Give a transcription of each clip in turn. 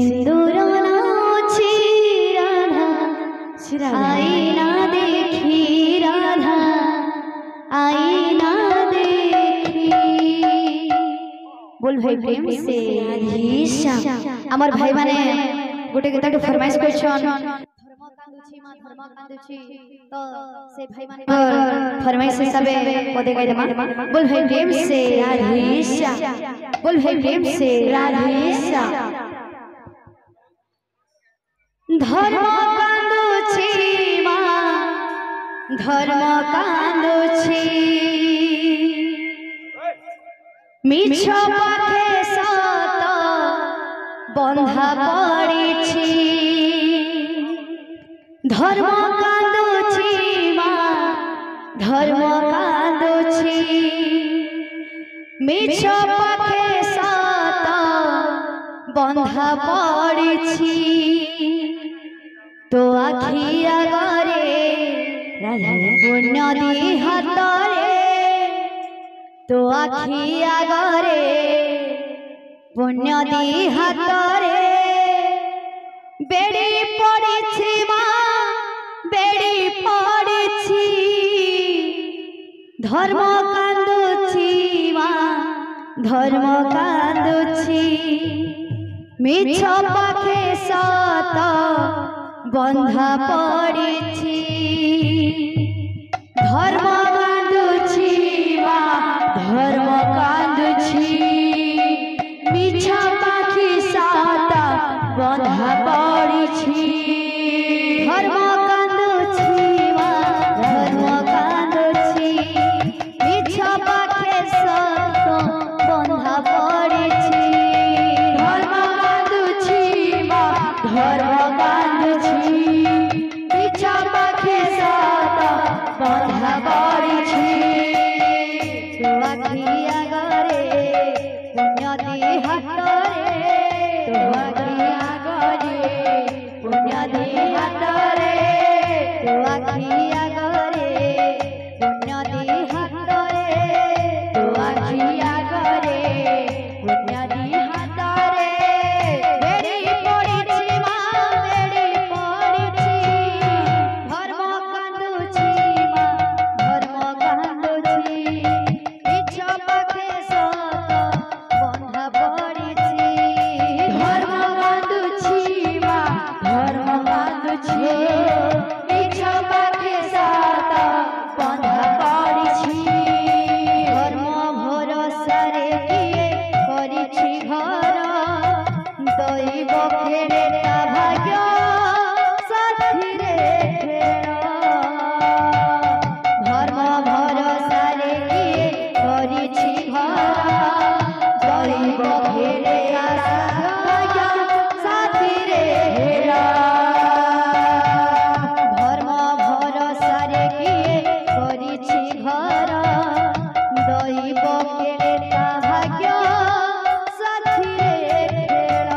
सिंदूर नाची राधा आईना देखी राधा आईना देखी। बोल भाई प्रेम से आमर भाई माने गोटे गीत फरमाइश कर तो से भाई माने फरमाइश हिसाबे पदे गाई देमा। बोल भाई प्रेम से राधेश्या बोल भाई प्रेम से राधेश्या। धर्म कांदुछि मां धर्म कांदुछि मिछ पथे सत बंधा पड़िछि। धर्म कांदुछि मां धर्म कांदुछि मिछ पथे सत बंधा पड़िछि। तो आखि आगरे पुण्यदी हातरे तो आखि आगरे पुण्यदी हातरे बेड़ी पड़िछि मां बेड़ी पड़िछि। धर्म कांदुछि मां धर्म कांदुछि मिछ पाखे सत बंधा पड़िछि। धर्म कांदुछि मां धर्म कांदुछि मिछ पाखे सत बंधा पड़िछि। धर्म कांदुछि मां धर्म कांदुछि मिछ पाखे सत बंधा पड़िछि। धर्म कांदुछि मां धर्म कांदुछि मिछ पाखे सत बंधा पड़िछि। तो आखि आगरे पुण्यदी हातरे तो आखि आगरे पुण्यदी हातरे तो आखि आगरे पुण्यदी हातरे तो आखि आगरे पुण्यदी हातरे बेड़ी पड़िछि मां बेड़ी पड़िछि। धर्म कांदुछि मां धर्म कांदुछि मिछ पाखे सत बंधा पड़िछि। धर्म कांदुछि मां धर्म कांदुछि मिछ पाखे सत बंधा पड़िछि। धर्म भरोसारे किए करिछि घर दैव फेरे ता भाग्य साथीरे फेर। धर्म भरोसारे किए करिछि घर दैव फेरे ता भाग्य साथीरे फेर। धर्म भरोसारे किए करिछि घर दैव फेरे ता भाग्य साथीरे फेर।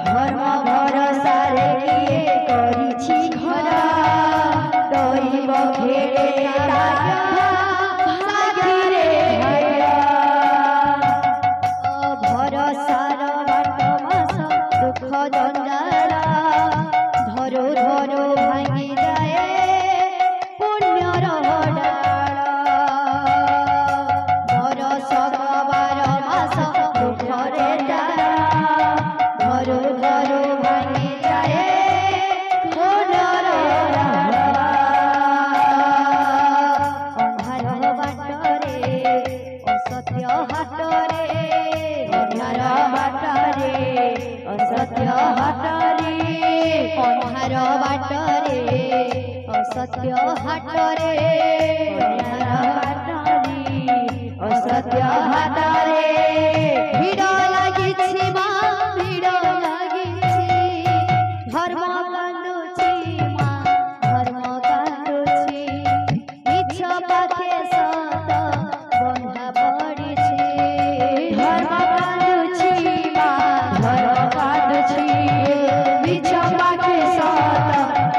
धर्म भरोसारे किए करिछि घर दैव फेरे ता भाग्य साथीरे फेर। भरोसार बाट मास दुख जंजाल धरो धरो भांगी जाए पुण्यर डाल। बरस ବାର ମାସ ଦୁଃଖରେ ଯାଳ ଧରୁ ଧରୁ ଭାଙ୍ଗି ଯାଏ ପୁଣ୍ୟର ଡାଳ। ଅନ୍ଧାର ବାଟରେ ଅସତ୍ୟ ହାଟରେ ଅନ୍ଧାର ବାଟରେ ଅସତ୍ୟ ହାଟରେ ଅନ୍ଧାର ବାଟରେ ଅସତ୍ୟ ହାଟରେ ଅନ୍ଧାର ବାଟରେ ଅସତ୍ୟ ହାଟରେ ଭିଡ଼ ଲାଗିଛି ମାଁ ଭିଡ଼ ଲାଗିଛି। ଧର୍ମ କାନ୍ଦୁଛି ମାଁ ଧର୍ମ କାନ୍ଦୁଛି ମିଛ ପାଖେ ସତ ବନ୍ଧା ପଡ଼ିଛି। ଧର୍ମ କାନ୍ଦୁଛି ମାଁ ଧର୍ମ କାନ୍ଦୁଛି ମିଛ ପାଖେ ସତ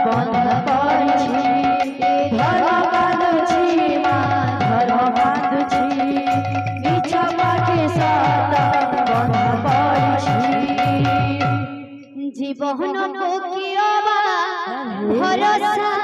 ବନ୍ଧା ପଡ଼ିଛି। ଧର୍ମ କାନ୍ଦୁଛି ମାଁ ଧର୍ମ କାନ୍ଦୁଛି ମିଛ ପାଖେ ସତ मोहन को किया भरोसा